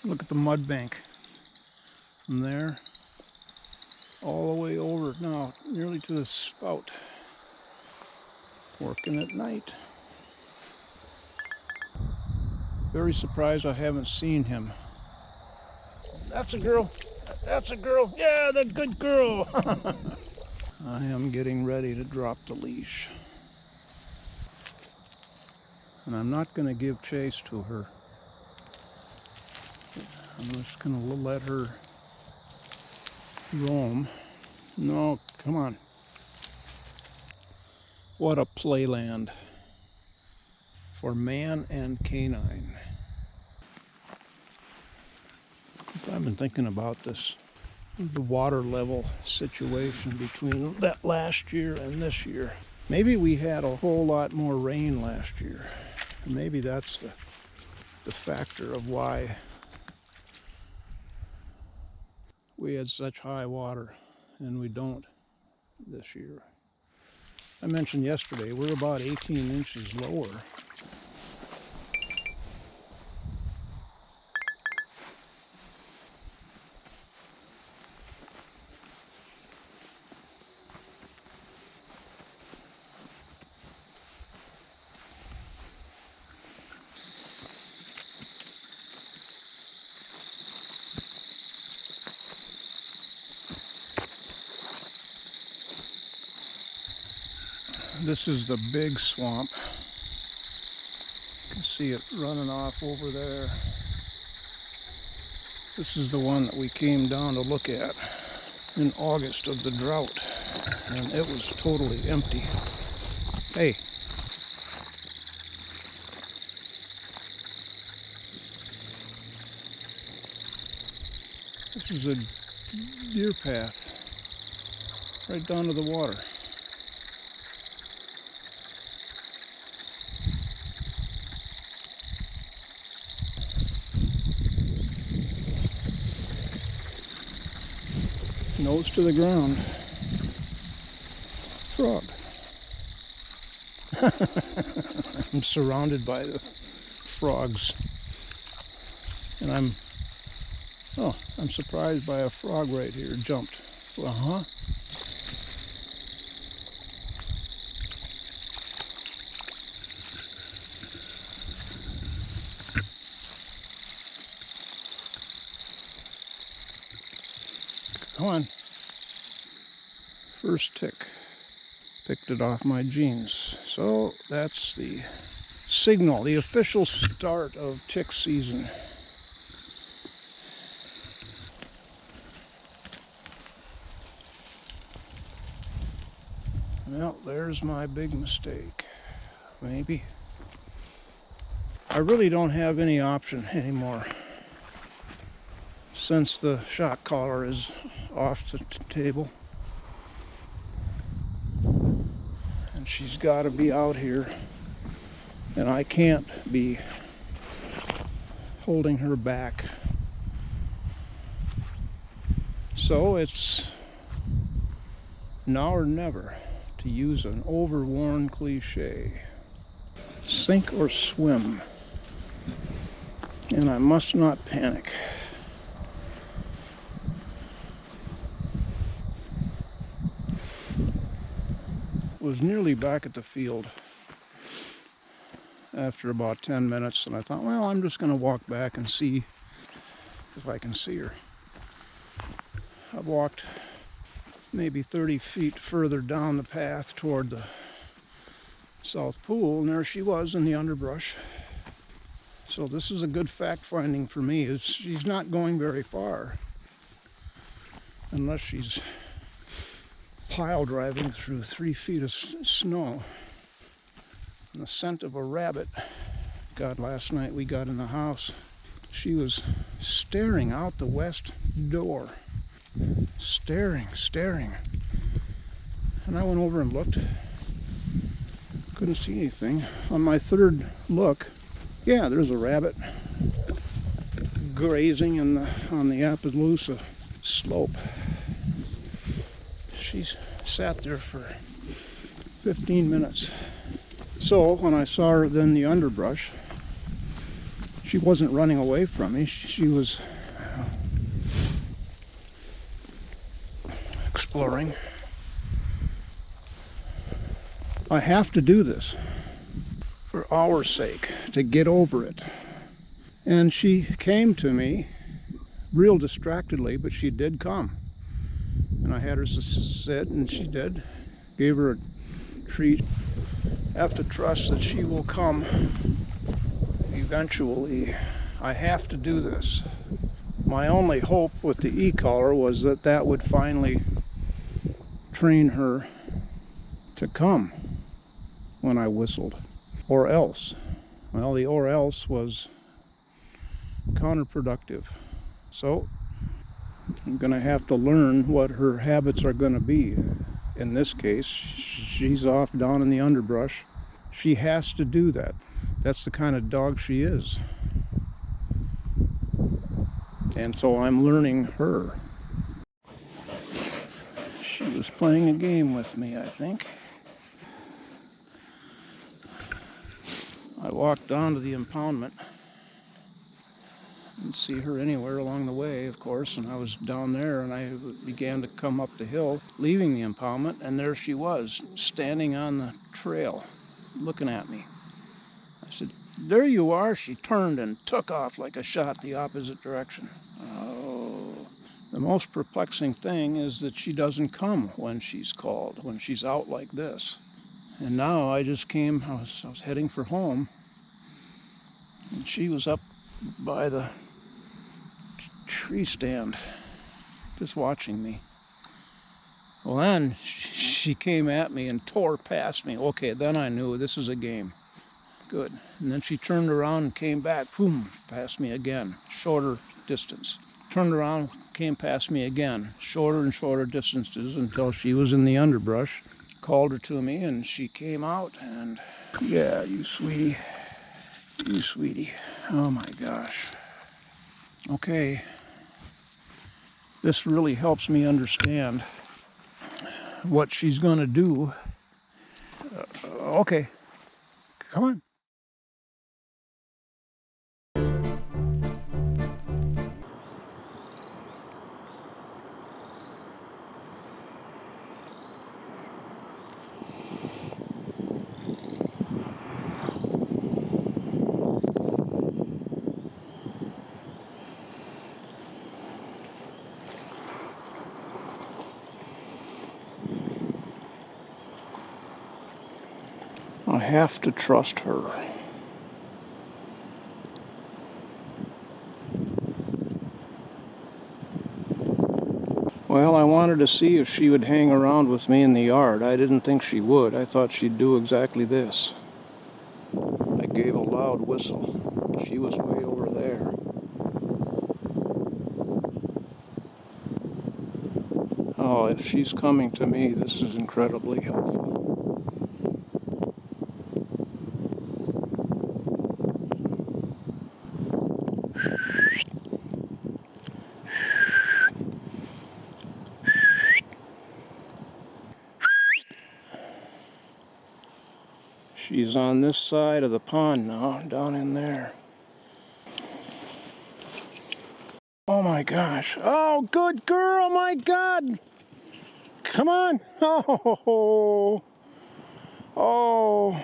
Look at the mud bank from there all the way over now, nearly to the spout. Working at night. Very surprised I haven't seen him. That's a girl. That's a girl. Yeah, the good girl. I am getting ready to drop the leash. And I'm not going to give chase to her. I'm just going to let her roam. No, come on. What a playland for man and canine. I've been thinking about this, the water level situation between that last year and this year. Maybe we had a whole lot more rain last year. Maybe that's the factor of why we had such high water and we don't this year. I mentioned yesterday we're about 18 inches lower. This is the big swamp. You can see it running off over there. This is the one that we came down to look at in August of the drought, and it was totally empty. Hey. This is a deer path right down to the water. Nose to the ground. Frog. I'm surrounded by the frogs. And I'm surprised by a frog right here. Jumped. Uh-huh. Come on. First tick. Picked it off my jeans. So that's the signal, the official start of tick season. Well, there's my big mistake. Maybe. I really don't have any option anymore. Since the shock collar is off the table. And she's got to be out here. And I can't be holding her back. So it's now or never, to use an overworn cliche. Sink or swim. And I must not panic. Was nearly back at the field after about 10 minutes, and I thought, well, I'm just going to walk back and see if I can see her. I walked maybe 30 feet further down the path toward the South Pool, and there she was in the underbrush. So this is a good fact finding for me. She's not going very far unless she's pile driving through 3 feet of snow. And the scent of a rabbit, God, last night we got in the house. She was staring out the west door. Staring. And I went over and looked. Couldn't see anything. On my third look, yeah, there's a rabbit grazing on the Appaloosa slope. She's sat there for 15 minutes. So when I saw her then in the underbrush, she wasn't running away from me. She was exploring. I have to do this for our sake, to get over it. And she came to me real distractedly, but she did come. And I had her sit, and she did. Gave her a treat. I have to trust that she will come eventually. I have to do this. My only hope with the e-collar was that would finally train her to come when I whistled. Or else. Well, the or else was counterproductive. So I'm going to have to learn what her habits are going to be. In this case, she's off down in the underbrush. She has to do that. That's the kind of dog she is. And so I'm learning her. She was playing a game with me, I think. I walked down to the impoundment. Didn't see her anywhere along the way, of course, and I was down there, and I began to come up the hill, leaving the impoundment, and there she was, standing on the trail, looking at me. I said, "There you are." She turned and took off like a shot the opposite direction. Oh, the most perplexing thing is that she doesn't come when she's called, when she's out like this. And now I just came, I was heading for home, and she was up by the tree stand, just watching me. Well, then she came at me and tore past me. Okay, then I knew this is a game. Good. And then she turned around and came back, boom, past me again, shorter distance. Turned around, came past me again, shorter and shorter distances until she was in the underbrush. Called her to me, and she came out, and yeah, you sweetie. You sweetie. Oh my gosh. Okay. This really helps me understand what she's going to do. Okay. Come on. I have to trust her. Well, I wanted to see if she would hang around with me in the yard. I didn't think she would. I thought she'd do exactly this. I gave a loud whistle. She was way over there. Oh, if she's coming to me, this is incredibly helpful. She's on this side of the pond now, down in there. Oh my gosh. Oh, good girl, my God. Come on. Oh. Oh.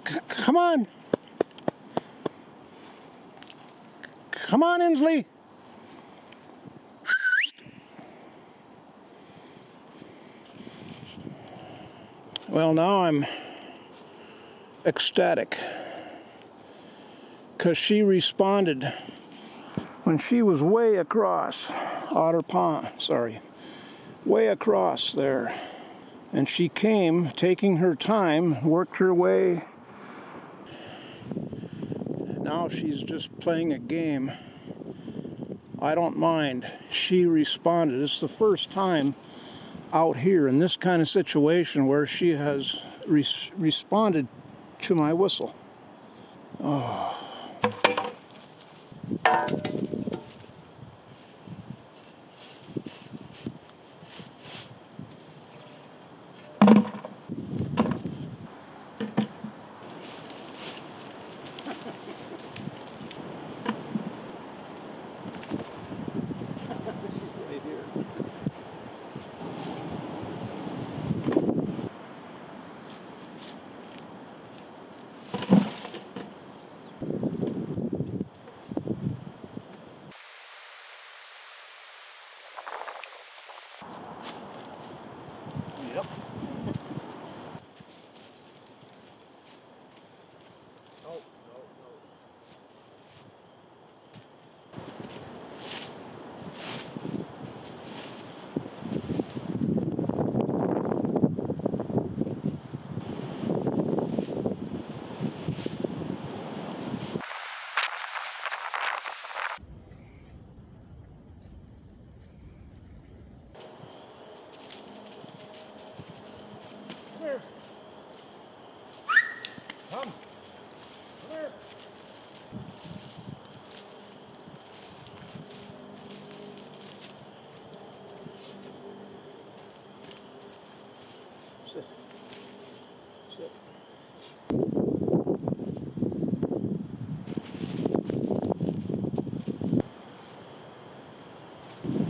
Come on. Come on, Insley. Well, now I'm ecstatic because she responded when she was way across Otter Pond, way across there. And she came, taking her time, worked her way. Now she's just playing a game. I don't mind. She responded. It's the first time out here in this kind of situation where she has responded to my whistle. Oh. Yep. Oh, no. Here. Come. Come here. Sit. Sit.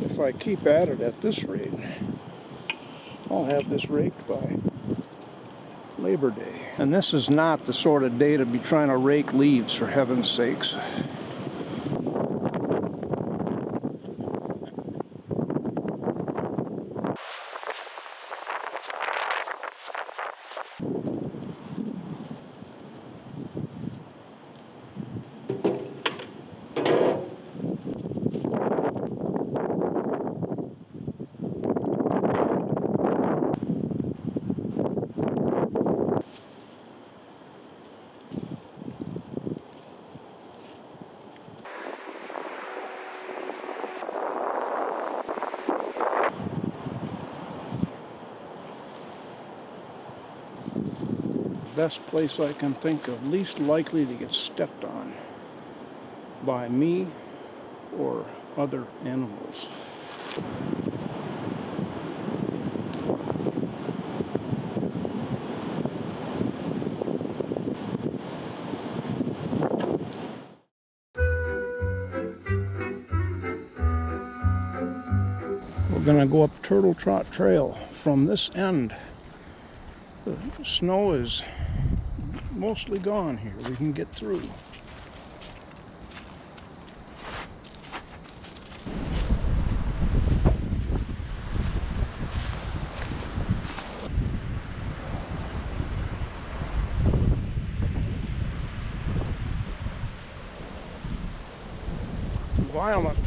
If I keep at it at this rate, I'll have this raked by Labor Day. And this is not the sort of day to be trying to rake leaves, for heaven's sakes. Best place I can think of, least likely to get stepped on by me or other animals. We're gonna go up Turtle Trot Trail from this end. The snow is mostly gone here. We can get through. Violent.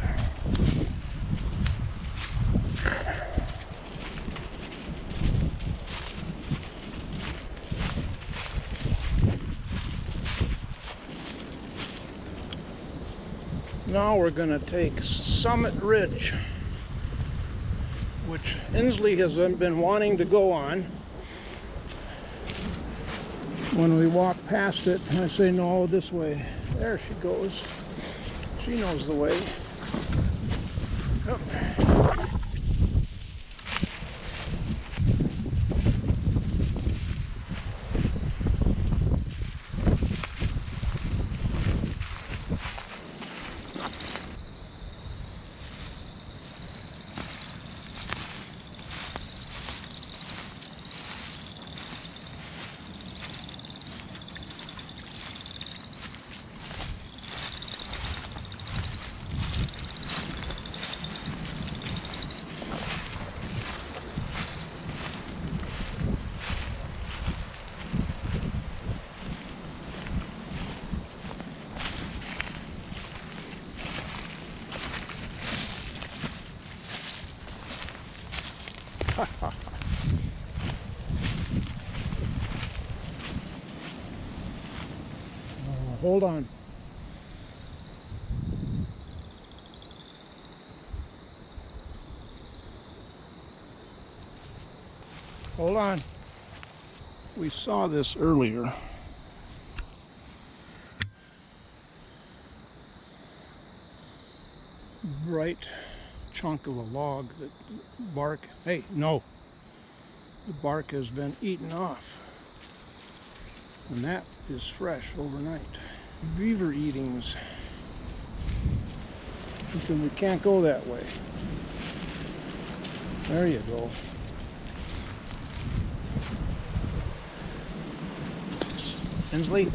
Now we're going to take Summit Ridge, which Insley has been wanting to go on. When we walk past it, I say, no, this way. There she goes. She knows the way. Oh. Hold on. Hold on. We saw this earlier. Bright chunk of a log that bark. Hey, no. The bark has been eaten off. And that is fresh overnight. Beaver eatings. We can't go that way. There you go. Insley.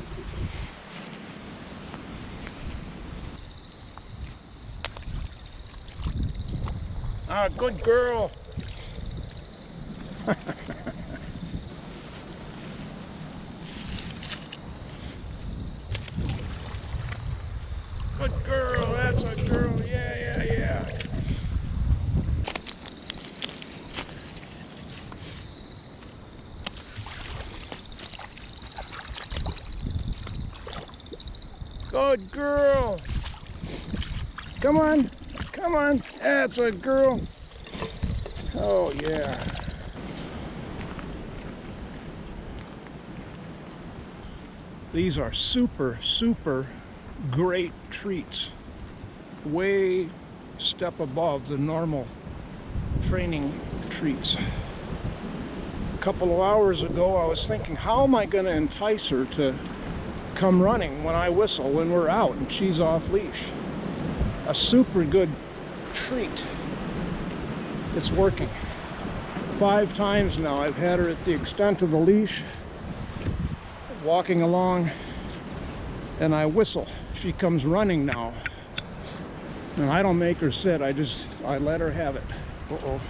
Ah, good girl. Good girl, that's a girl. Yeah. Good girl. Come on. That's a girl. Oh, yeah. These are super great treats. Way step above the normal training treats. A couple of hours ago, I was thinking, how am I going to entice her to come running when I whistle when we're out and she's off leash? A super good treat. It's working. 5 times now I've had her at the extent of the leash, walking along, and I whistle. She comes running now. And I don't make her sit, I let her have it. Uh-oh.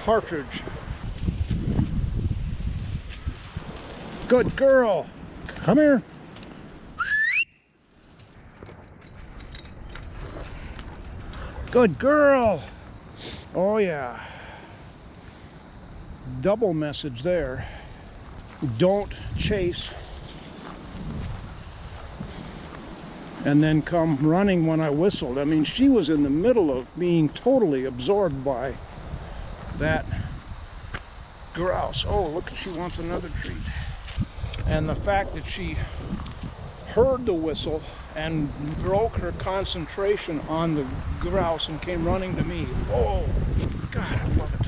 Partridge. Good girl. Come here. Good girl. Oh yeah. Double message there. Don't chase and then come running when I whistled. I mean, she was in the middle of being totally absorbed by that grouse. Oh, look, she wants another treat. And the fact that she heard the whistle and broke her concentration on the grouse and came running to me. Oh, God, I love it.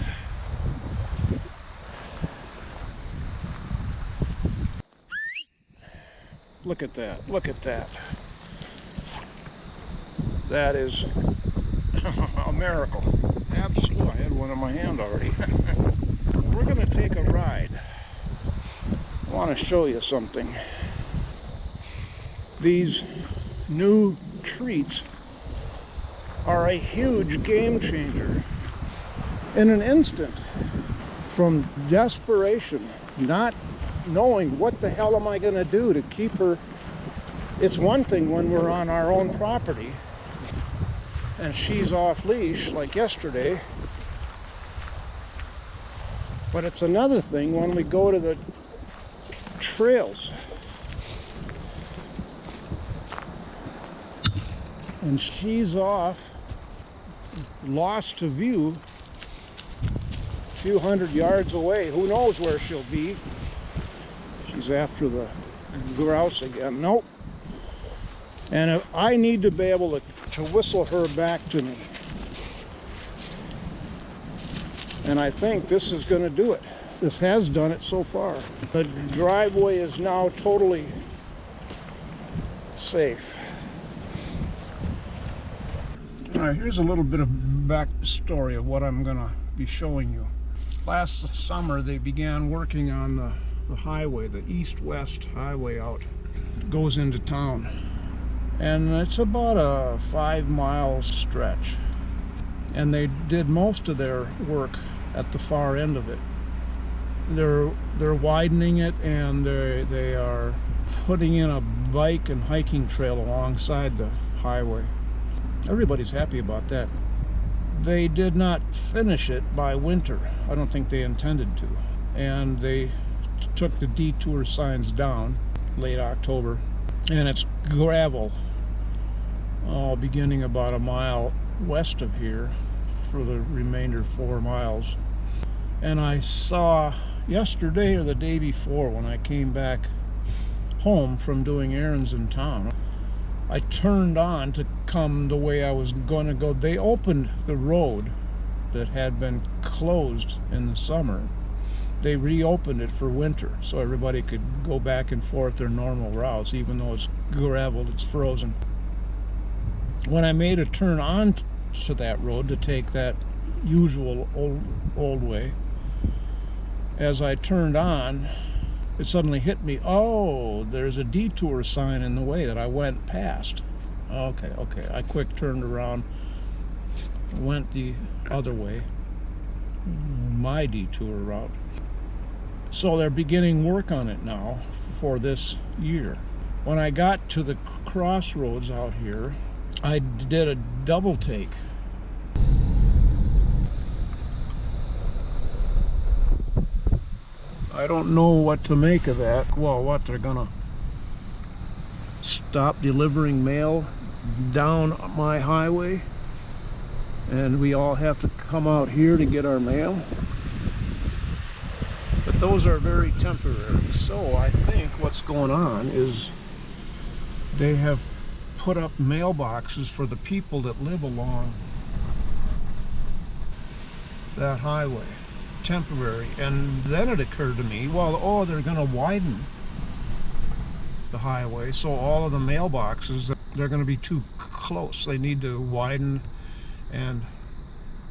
Look at that, look at that. That is a miracle. Absolutely. I had one in my hand already. We're going to take a ride. I want to show you something. These new treats are a huge game changer. In an instant, from desperation, not knowing what the hell am I going to do to keep her. It's one thing when we're on our own property and she's off leash like yesterday, but it's another thing when we go to the trails and she's off, lost to view, a few hundred yards away. Who knows where she'll be? She's after the grouse again. Nope. And I need to be able to whistle her back to me. And I think this is going to do it. This has done it so far. The driveway is now totally safe. All right, here's a little bit of backstory of what I'm going to be showing you. Last summer, they began working on the highway, the east-west highway out. It goes into town. And it's about a 5-mile stretch. And they did most of their work at the far end of it. They're widening it, and they are putting in a bike and hiking trail alongside the highway. Everybody's happy about that. They did not finish it by winter. I don't think they intended to. And they took the detour signs down late October. And it's gravel, beginning about a mile west of here for the remainder 4 miles. And I saw yesterday or the day before when I came back home from doing errands in town, I turned on to come the way I was going to go. They opened the road that had been closed in the summer. They reopened it for winter so everybody could go back and forth their normal routes, even though it's gravel, it's frozen. When I made a turn on to that road to take that usual old way, as I turned on, it suddenly hit me, oh, there's a detour sign in the way that I went past. Okay, I quick turned around, went the other way, my detour route. So they're beginning work on it now for this year. When I got to the crossroads out here, I did a double take. I don't know what to make of that. Well, what, they're gonna stop delivering mail down my highway and we all have to come out here to get our mail? But those are very temporary. So I think what's going on is they have put up mailboxes for the people that live along that highway. Temporary. And then it occurred to me, well, they're going to widen the highway, so all of the mailboxes, they're going to be too close. They need to widen and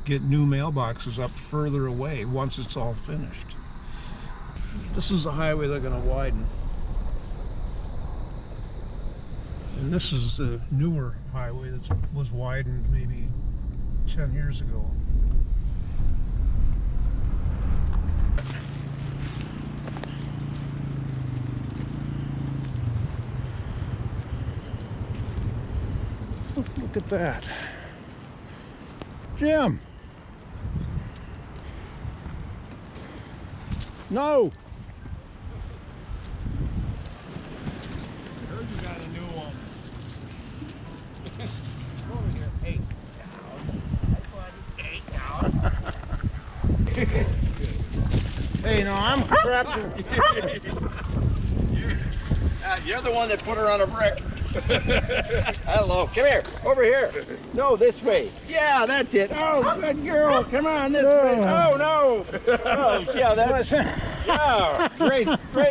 get new mailboxes up further away once it's all finished. This is the highway they're going to widen. And this is the newer highway that was widened maybe 10 years ago. Look at that. Jim! No! Heard you got a new one. Over here. Hey, down. Hey, down. Hey, no, I'm trapped. You're the one that put her on a brick. Hello. Come here. Over here. No, this way. Yeah, that's it. Oh, good girl. Come on, this way. Oh, no. Oh, yeah, that's... Yeah, great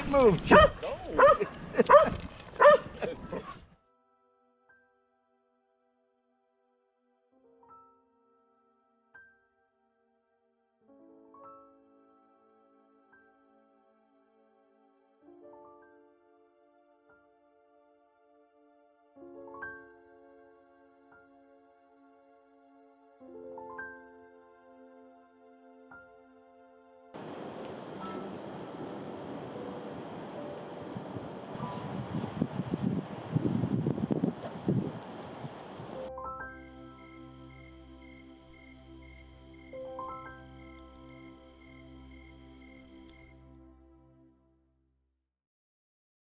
move, Chip. Oh.